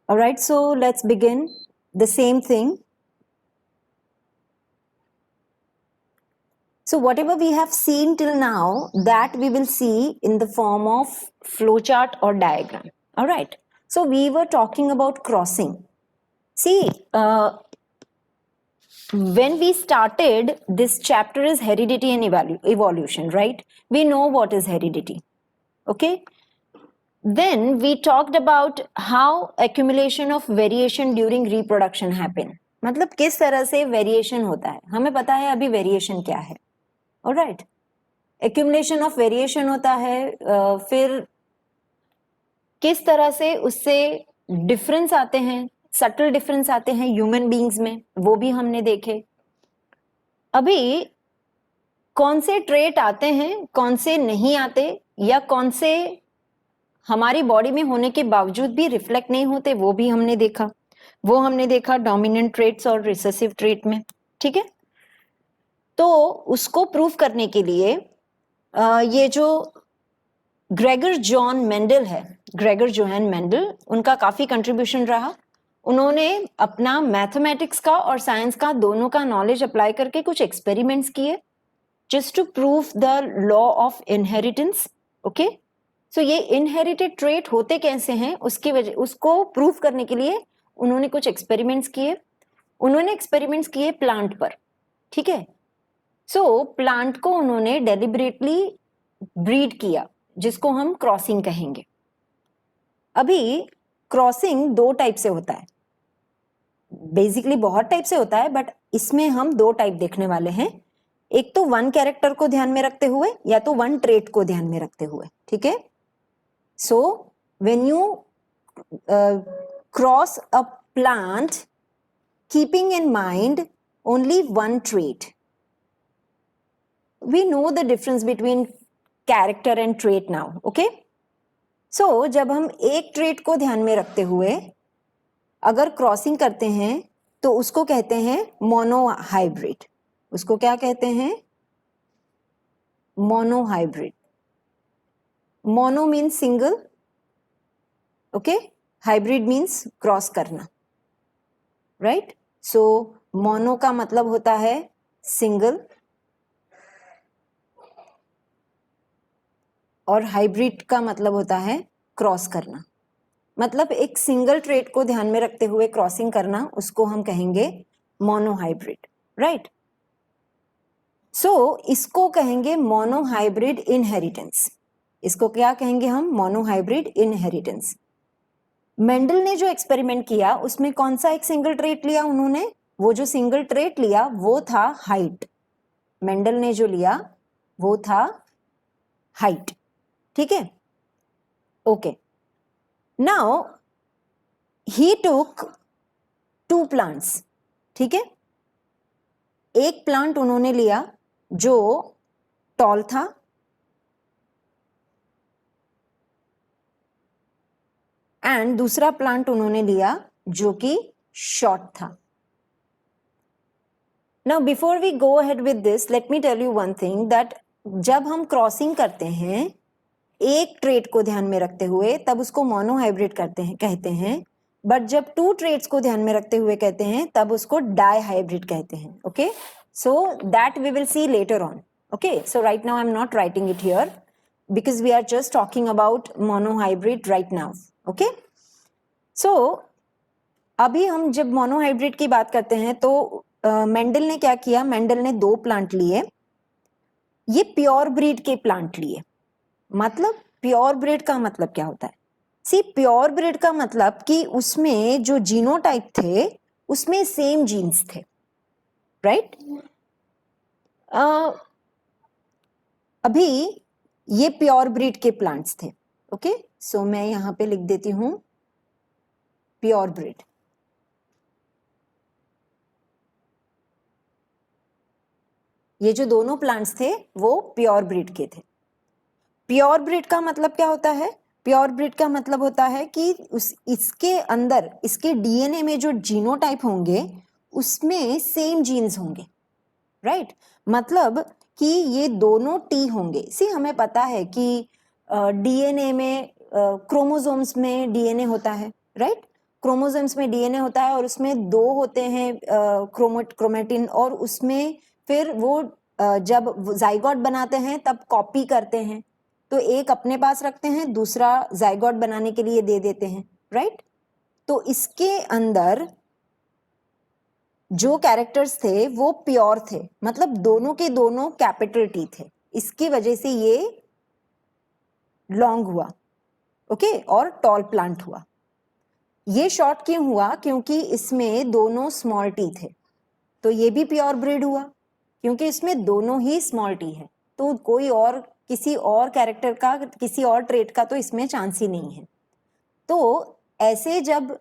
All right, so let's begin the same thing. So whatever we have seen till now, that we will see in the form of flowchart or diagram. All right, so we were talking about crossing. See, when we started, this chapter is heredity and evolution, right? We know what is heredity. Okay. Then we talked about how accumulation of variation during reproduction happen. मतलब किस तरह से variation होता है, हमें पता है अभी वेरिएशन क्या है. ऑलराइट, accumulation of variation होता है, फिर किस तरह से उससे डिफरेंस आते हैं, सटल डिफरेंस आते हैं ह्यूमन बीइंग्स में, वो भी हमने देखे. अभी कौन से ट्रेट आते हैं, कौन से नहीं आते, या कौन से हमारी बॉडी में होने के बावजूद भी रिफ्लेक्ट नहीं होते, वो भी हमने देखा. वो हमने देखा डोमिनेंट ट्रेट्स और रिसेसिव ट्रेट में. ठीक है, तो उसको प्रूव करने के लिए ये जो ग्रेगर जॉन मेंडल है, ग्रेगर जोहान मेंडल, उनका काफी कंट्रीब्यूशन रहा. उन्होंने अपना मैथमेटिक्स का और साइंस का दोनों का नॉलेज अप्लाई करके कुछ एक्सपेरिमेंट्स किए just to prove the law of inheritance. Okay, so ये इनहेरिटेड ट्रेट होते कैसे हैं, उसकी वजह, उसको प्रूव करने के लिए उन्होंने कुछ एक्सपेरिमेंट्स किए. उन्होंने एक्सपेरिमेंट्स किए प्लांट पर. ठीक है, सो प्लांट को उन्होंने डेलिबरेटली ब्रीड किया, जिसको हम क्रॉसिंग कहेंगे. अभी क्रॉसिंग दो टाइप से होता है, बेसिकली बहुत टाइप से होता है, बट इसमें हम दो टाइप देखने वाले हैं. एक तो वन कैरेक्टर को ध्यान में रखते हुए, या तो वन ट्रेट को ध्यान में रखते हुए. ठीक है, so when you cross a plant keeping in mind only one trait, we know the difference between character and trait now. Okay, so जब हम एक ट्रेट को ध्यान में रखते हुए अगर क्रॉसिंग करते हैं तो उसको कहते हैं मोनोहाइब्रिड. उसको क्या कहते हैं? Monohybrid. Mono means single, okay, hybrid means cross करना, राइट? सो मोनो का मतलब होता है सिंगल और हाइब्रिड का मतलब होता है क्रॉस करना. मतलब एक सिंगल ट्रेट को ध्यान में रखते हुए क्रॉसिंग करना, उसको हम कहेंगे मोनोहाइब्रिड, राइट? सो इसको कहेंगे मोनोहाइब्रिड इनहेरिटेंस. इसको क्या कहेंगे हम? Monohybrid inheritance. मेंडल ने जो एक्सपेरिमेंट किया उसमें कौन सा एक सिंगल ट्रेट लिया उन्होंने? वो जो सिंगल ट्रेट लिया वो था हाइट. मेंडल ने जो लिया वो था हाइट. ठीक है, okay. Now he took two plants. ठीक है, एक प्लांट उन्होंने लिया जो टॉल था, एंड दूसरा प्लांट उन्होंने लिया जो कि शॉर्ट था. Now before we go ahead with this, let me tell you one thing, that जब हम क्रॉसिंग करते हैं एक ट्रेट को ध्यान में रखते हुए, तब उसको मोनोहाइब्रिड करते हैं, कहते हैं. बट जब टू ट्रेट्स को ध्यान में रखते हुए कहते हैं, तब उसको डाइहाइब्रिड कहते हैं. Okay, so that we will see later on. Okay, so right now I am not writing it here because we are just talking about monohybrid right now. Okay, so अभी हम जब मोनोहाइब्रिड की बात करते हैं तो मेंडल ने क्या किया? मेंडल ने दो प्लांट लिए, ये प्योर ब्रीड के प्लांट लिए. मतलब प्योर ब्रीड का मतलब क्या होता है? सी, प्योर ब्रीड का मतलब कि उसमें जो जीनोटाइप थे उसमें सेम जीन्स थे, राइट? अभी ये प्योर ब्रीड के प्लांट्स थे. ओके, सो मैं यहां पे लिख देती हूं प्योर ब्रीड. ये जो दोनों प्लांट्स थे वो प्योर ब्रीड के थे. प्योर ब्रीड का मतलब क्या होता है? प्योर ब्रीड का मतलब होता है कि इसके अंदर, इसके डीएनए में जो जीनोटाइप होंगे उसमें सेम जीन्स होंगे, राइट? मतलब कि ये दोनों टी होंगे. सी, हमें पता है कि डीएनए में क्रोमोसोम्स में डीएनए होता है, राइट? क्रोमोसोम्स में डीएनए होता है और उसमें 2 होते हैं क्रोमेटिन, और उसमें फिर वो जब जाइगोट बनाते हैं तब कॉपी करते हैं, तो एक अपने पास रखते हैं, दूसरा जाइगोट बनाने के लिए दे देते हैं, राइट। तो इसके अंदर जो कैरेक्टर्स थे वो प्योर थे, मतलब दोनों के दोनों कैपिटल टी थे, इसकी वजह से ये लॉन्ग हुआ, ओके, और टॉल प्लांट हुआ। ये शॉर्ट क्यों हुआ? क्योंकि इसमें दोनों स्मॉल टी थे, तो ये भी प्योर ब्रीड हुआ क्योंकि इसमें दोनों ही स्मॉल टी है, तो कोई और किसी और कैरेक्टर का, किसी और ट्रेट का तो इसमें चांस ही नहीं है। तो ऐसे जब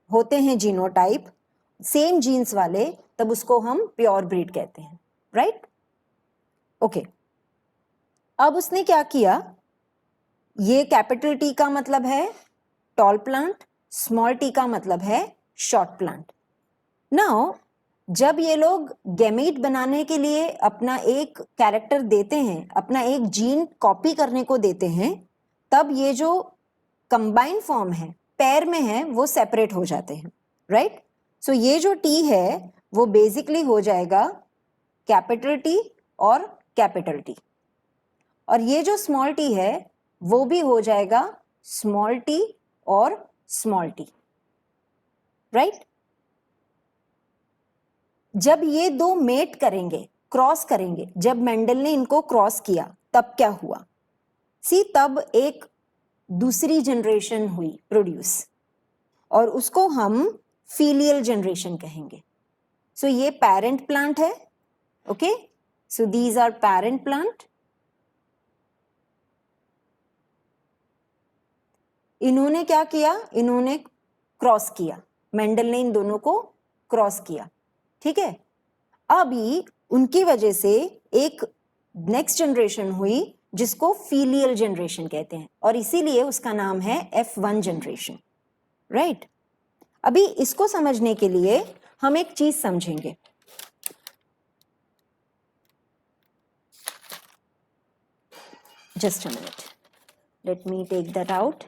होते हैं जीनोटाइप सेम जीन्स वाले, तब उसको हम प्योर ब्रीड कहते हैं, राइट। ओके, अब उसने क्या किया, ये कैपिटल टी का मतलब है टॉल प्लांट, स्मॉल टी का मतलब है शॉर्ट प्लांट। नाउ जब ये लोग गैमीट बनाने के लिए अपना एक कैरेक्टर देते हैं, अपना एक जीन कॉपी करने को देते हैं, तब ये जो कंबाइन फॉर्म है, पेयर में है, वो सेपरेट हो जाते हैं, राइट। सो ये जो टी है वो बेसिकली हो जाएगा कैपिटल टी और कैपिटल टी, और ये जो स्मॉल टी है वो भी हो जाएगा स्मॉल टी और स्मॉल टी, राइट। जब ये दो मेट करेंगे, क्रॉस करेंगे, जब मेंडल ने इनको क्रॉस किया तब क्या हुआ? सी, तब एक दूसरी जनरेशन हुई प्रोड्यूस, और उसको हम फीलियल जनरेशन कहेंगे। सो ये पेरेंट प्लांट है, okay, so these are parent plant. इन्होंने क्या किया? इन्होंने क्रॉस किया, मेंडल ने इन दोनों को क्रॉस किया, ठीक है। अभी उनकी वजह से एक नेक्स्ट जनरेशन हुई जिसको फीलियल जनरेशन कहते हैं, और इसीलिए उसका नाम है F1 जनरेशन, राइट। अभी इसको समझने के लिए हम एक चीज समझेंगे। Just a minute, let me take that out.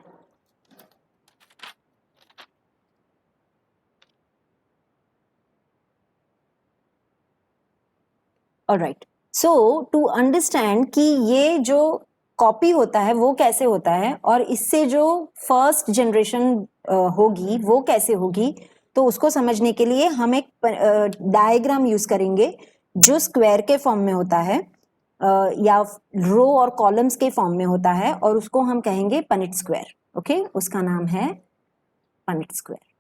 Alright, so to understand कि ये जो कॉपी होता है वो कैसे होता है, और इससे जो फर्स्ट जनरेशन होगी वो कैसे होगी, तो उसको समझने के लिए हम एक डायग्राम यूज करेंगे जो स्क्वायर के फॉर्म में होता है, या रो और कॉलम्स के फॉर्म में होता है, और उसको हम कहेंगे पनिट स्क्वायर, ओके, उसका नाम है पनिट स्क्वायर।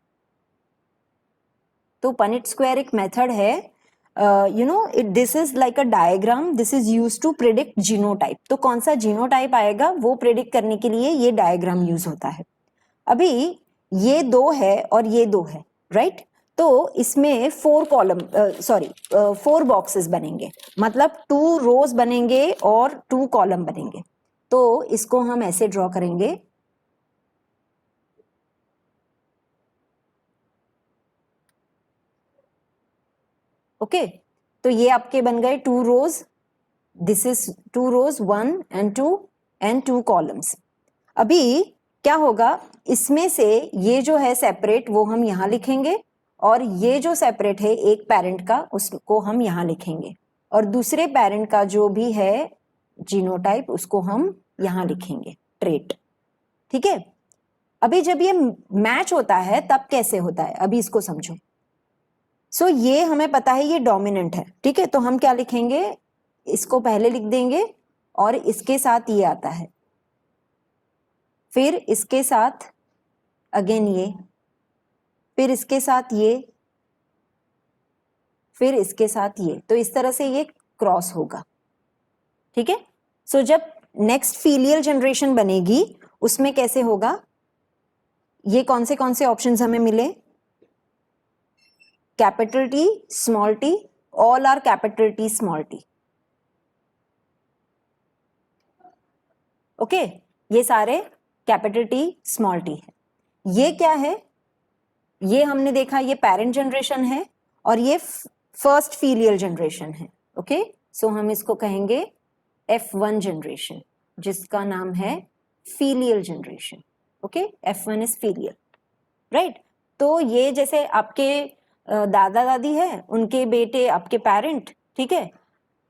तो पनिट स्क्वायर एक मेथड है, this is like a diagram, this is use to predict genotype. तो कौन सा जीनोटाइप आएगा वो प्रिडिक्ट करने के लिए ये डायग्राम यूज होता है। अभी ये 2 है और ये 2 है, राइट। तो इसमें 4 बॉक्सेस बनेंगे, मतलब 2 रोज बनेंगे और 2 कॉलम बनेंगे। तो इसको हम ऐसे ड्रॉ करेंगे, ओके। तो ये आपके बन गए 2 rows, this is 2 rows, 1 and 2 and 2 columns. अभी क्या होगा, इसमें से ये जो है सेपरेट वो हम यहां लिखेंगे, और ये जो सेपरेट है एक पेरेंट का उसको हम यहां लिखेंगे, और दूसरे पेरेंट का जो भी है जीनोटाइप उसको हम यहां लिखेंगे, ट्रेट, ठीक है। अभी जब ये मैच होता है तब कैसे होता है, अभी इसको समझो। सो ये हमें पता है ये डोमिनेंट है, ठीक है, तो हम क्या लिखेंगे, इसको पहले लिख देंगे, और इसके साथ ये आता है, फिर इसके साथ अगेन ये, फिर इसके साथ ये, फिर इसके साथ ये, तो इस तरह से ये क्रॉस होगा, ठीक है। सो जब नेक्स्ट फीलियल जनरेशन बनेगी उसमें कैसे होगा, ये कौन से ऑप्शंस हमें मिले, capital T, small T, all are capital T small T, okay, ये सारे कैपिटल टी स्मॉल टी है। ये क्या है, ये हमने देखा ये पेरेंट जनरेशन है, और ये फर्स्ट फीलियल जनरेशन है, ओके। सो हम इसको कहेंगे F1 जनरेशन, जिसका नाम है filial generation, okay, F1 is filial, right. तो ये जैसे आपके दादा दादी है, उनके बेटे आपके पेरेंट, ठीक है,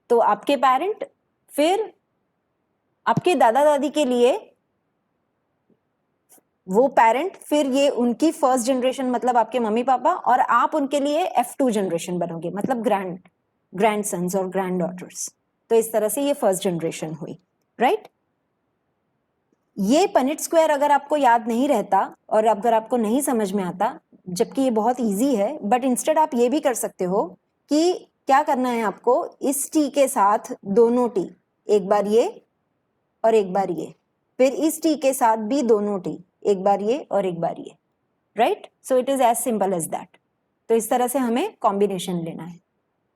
तो आपके पेरेंट, फिर आपके दादा दादी के लिए वो पेरेंट, फिर ये उनकी फर्स्ट जनरेशन मतलब आपके मम्मी पापा, और आप उनके लिए F2 जनरेशन बनोगे, मतलब ग्रैंड सन्स और ग्रैंड डॉटर्स। तो इस तरह से ये फर्स्ट जनरेशन हुई, राइट। ये पनिट स्क्वायर अगर आपको याद नहीं रहता और अगर आपको नहीं समझ में आता, जबकि ये बहुत इजी है, बट इंस्टेड आप ये भी कर सकते हो कि क्या करना है आपको, इस टी के साथ दोनों टी, एक बार ये और एक बार ये, फिर इस टी के साथ भी दोनों टी, एक बार ये और एक बार ये, right. So it is as simple as that. तो इस तरह से हमें कॉम्बिनेशन लेना है।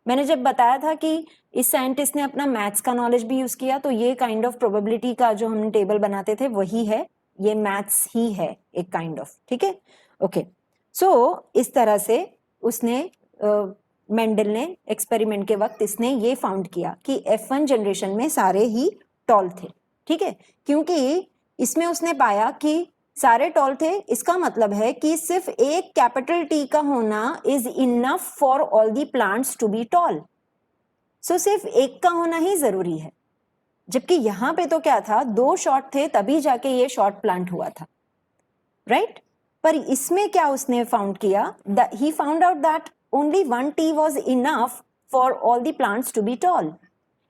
मैंने जब बताया था कि इस साइंटिस्ट ने अपना मैथ्स का नॉलेज भी यूज किया, तो ये काइंड ऑफ प्रोबेबिलिटी का जो हम टेबल बनाते थे वही है, ये मैथ्स ही है एक काइंड ऑफ, ठीक है, ओके। सो इस तरह से उसने मेंडल ने एक्सपेरिमेंट के वक्त इसने ये फाउंड किया कि F1 जनरेशन में सारे ही टॉल थे, ठीक है, क्योंकि इसमें उसने पाया कि सारे टॉल थे। इसका मतलब है कि सिर्फ एक कैपिटल टी का होना is enough for all the plants to be tall. So सिर्फ एक का होना ही जरूरी है, जबकि यहां पे तो क्या था, दो शॉर्ट थे तभी जाके ये शॉर्ट प्लांट हुआ था, राइट। पर इसमें क्या उसने फाउंड किया, he found out that only one T was enough for all the plants to be tall.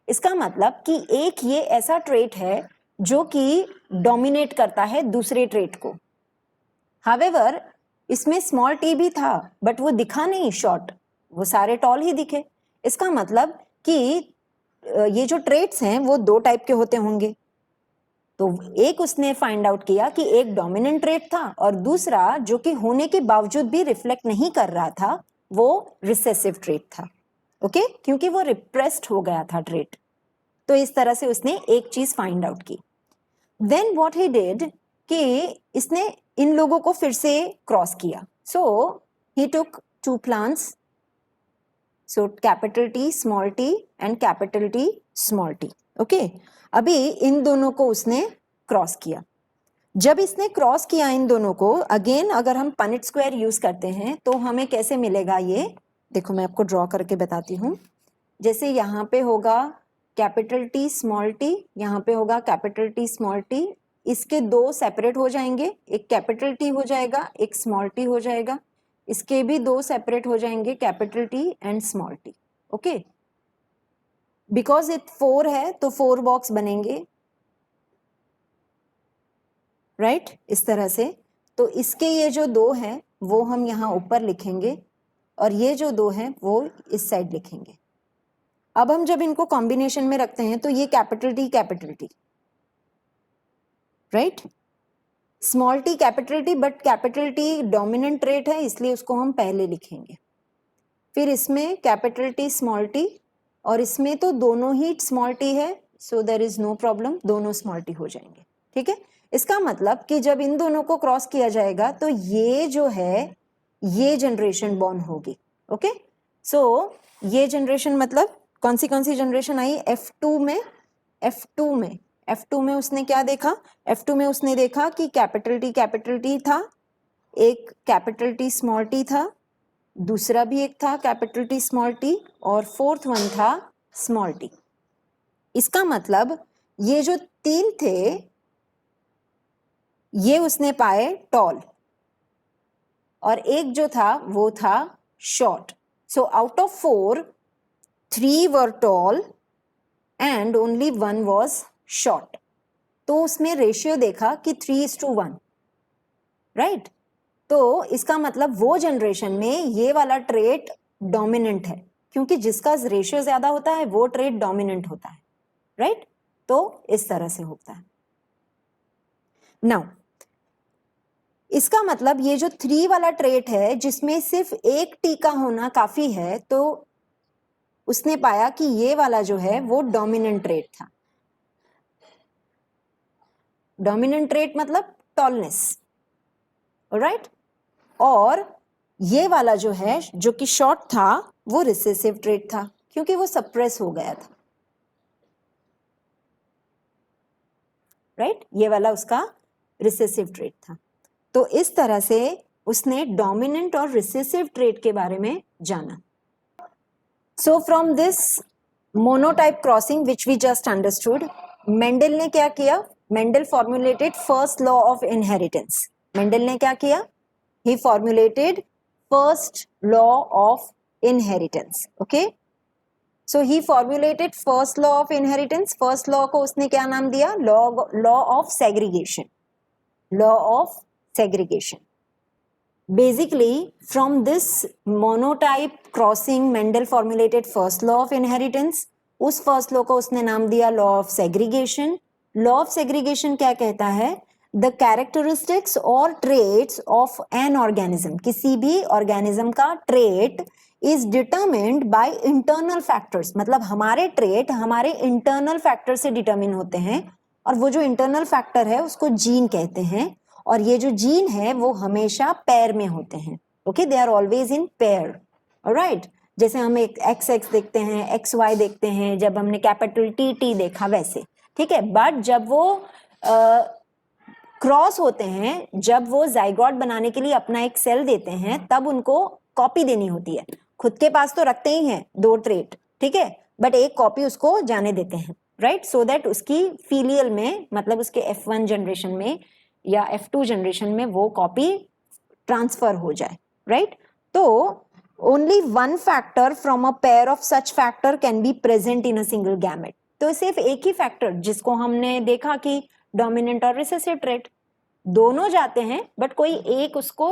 इसका मतलब कि एक ये ऐसा ट्रेट है जो कि डोमिनेट करता है दूसरे ट्रेट को। हावेवर इसमें स्मॉल टी भी था, बट वो दिखा नहीं शॉर्ट, वो सारे टॉल ही दिखे। इसका मतलब कि ये जो ट्रेट्स हैं वो दो टाइप के होते होंगे। तो एक उसने फाइंड आउट किया कि एक डोमिनेंट ट्रेट था, और दूसरा जो कि होने के बावजूद भी रिफ्लेक्ट नहीं कर रहा था, वो रिसेसिव ट्रेट था, ओके, क्योंकि वो रिप्रेस्ड हो गया था ट्रेट। तो इस तरह से उसने एक चीज फाइंड आउट की। देन व्हाट ही डिड कि इसने इन लोगों को फिर से क्रॉस किया। So he took two plants, so capital T small T and capital T small T, okay. अभी इन दोनों को उसने क्रॉस किया। जब इसने क्रॉस किया इन दोनों को, अगेन अगर हम पनिट स्क्वायर यूज करते हैं तो हमें कैसे मिलेगा, ये देखो मैं आपको ड्रॉ करके बताती हूँ। जैसे यहाँ पे होगा कैपिटल टी स्मॉल टी, यहाँ पे होगा कैपिटल टी स्मॉल टी, इसके दो सेपरेट हो जाएंगे, एक कैपिटल टी हो जाएगा, एक स्मॉल टी हो जाएगा, इसके भी दो सेपरेट हो जाएंगे, capital T and small T, okay. Because it 4 है तो 4 बॉक्स बनेंगे, राइट, इस तरह से। तो इसके ये जो दो हैं वो हम यहाँ ऊपर लिखेंगे, और ये जो दो हैं वो इस साइड लिखेंगे। अब हम जब इनको कॉम्बिनेशन में रखते हैं तो ये capital T, right, small T capital T, but capital T dominant trait है इसलिए उसको हम पहले लिखेंगे। फिर इसमें कैपिटल टी स्मॉल टी, और इसमें तो दोनों ही स्मॉल टी है, so there is no problem, दोनों स्मॉल टी हो जाएंगे, ठीक है। इसका मतलब कि जब इन दोनों को क्रॉस किया जाएगा तो ये जो है ये जनरेशन बॉर्न होगी, ओके। सो ये जनरेशन मतलब कौन सी जनरेशन आई, F2 में। F2 में उसने क्या देखा, F2 में उसने देखा कि कैपिटल टी था, एक कैपिटल टी स्मॉल टी था, दूसरा भी एक था कैपिटल टी स्मॉल टी, और फोर्थ वन था स्मॉल टी। इसका मतलब ये जो तीन थे ये उसने पाए टॉल, और एक जो था वो था short. So out of 4, 3 were tall and only 1 was short. तो उसमें रेशियो देखा कि 3:1, राइट। तो इसका मतलब वो जनरेशन में ये वाला ट्रेट डोमिनेंट है, क्योंकि जिसका रेशियो ज्यादा होता है वो ट्रेट डोमिनेंट होता है, राइट। तो इस तरह से होता है। नाउ इसका मतलब ये जो 3 वाला ट्रेट है जिसमें सिर्फ एक टी का होना काफी है, तो उसने पाया कि ये वाला जो है वो डोमिनेंट ट्रेट था। डोमिनेंट ट्रेट मतलब टॉलनेस, राइट। और ये वाला जो है जो कि शॉर्ट था वो रिसेसिव ट्रेट था, क्योंकि वो सप्रेस हो गया था, राइट। ये वाला उसका रिसेसिव ट्रेट था। तो इस तरह से उसने डोमिनेंट और रिसेसिव ट्रेट के बारे में जाना. So from this monotype crossing which we just understood, Mendel ने क्या किया? Mendel formulated first law of inheritance. Mendel ने क्या किया? He formulated first law of inheritance. Okay, so he formulated first law of inheritance. First law को उसने क्या नाम दिया? Law of segregation. Law of segregation. Basically, from this monotype crossing, Mendel formulated first law of inheritance. उस first law को उसने नाम दिया law of segregation. Law of segregation क्या कहता है? The characteristics or traits of an organism, किसी भी organism का trait is determined by internal factors. मतलब हमारे trait हमारे internal factor से determine होते हैं, और वो जो internal factor है उसको जीन कहते हैं, और ये जो जीन है वो हमेशा पेयर में होते हैं. Okay, they are always in pair. Alright, जैसे हम एक XX देखते हैं, XY देखते हैं, जब हमने कैपिटल TT देखा वैसे. ठीक है, बट जब वो क्रॉस होते हैं, जब वो जाइगोट बनाने के लिए अपना एक सेल देते हैं, तब उनको कॉपी देनी होती है. खुद के पास तो रखते ही हैं 2 ट्रेट, ठीक है, बट एक कॉपी उसको जाने देते हैं, राइट, सो दैट उसकी फीलियल में, मतलब उसके F1 जनरेशन में या F2 जनरेशन में वो कॉपी ट्रांसफर हो जाए, राइट. तो only one factor from a pair of such factor can be present in a single gamete. तो सिर्फ एक ही फैक्टर, जिसको हमने देखा कि डोमिनेंट और रिसेसिव ट्रेट दोनों जाते हैं, बट कोई एक उसको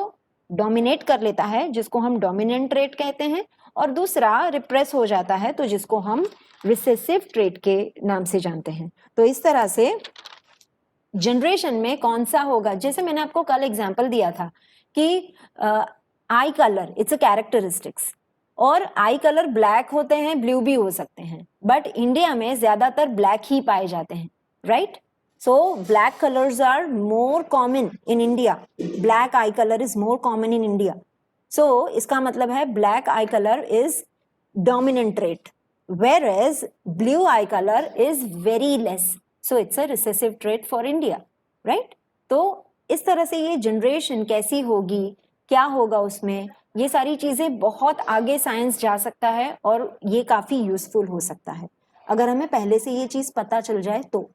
डोमिनेट कर लेता है, जिसको हम डोमिनेंट ट्रेट कहते हैं, और दूसरा रिप्रेस हो जाता है, तो जिसको हम रिसेसिव ट्रेट के नाम से जानते हैं. तो इस तरह से जनरेशन में कौन सा होगा, जैसे मैंने आपको कल एग्जांपल दिया था कि आई कलर इट्स अ कैरेक्टरिस्टिक्स, और आई कलर ब्लैक होते हैं, ब्लू भी हो सकते हैं, बट इंडिया में ज्यादातर ब्लैक ही पाए जाते हैं, right. So black colours are more common in India. Black eye colour is more common in India. So इसका मतलब है black eye colour is dominant trait, whereas blue eye color is very less, so it's a recessive trait for India, right. तो इस तरह से ये generation कैसी होगी, क्या होगा उसमें, ये सारी चीजें बहुत आगे साइंस जा सकता है, और ये काफी यूजफुल हो सकता है अगर हमें पहले से ये चीज पता चल जाए तो.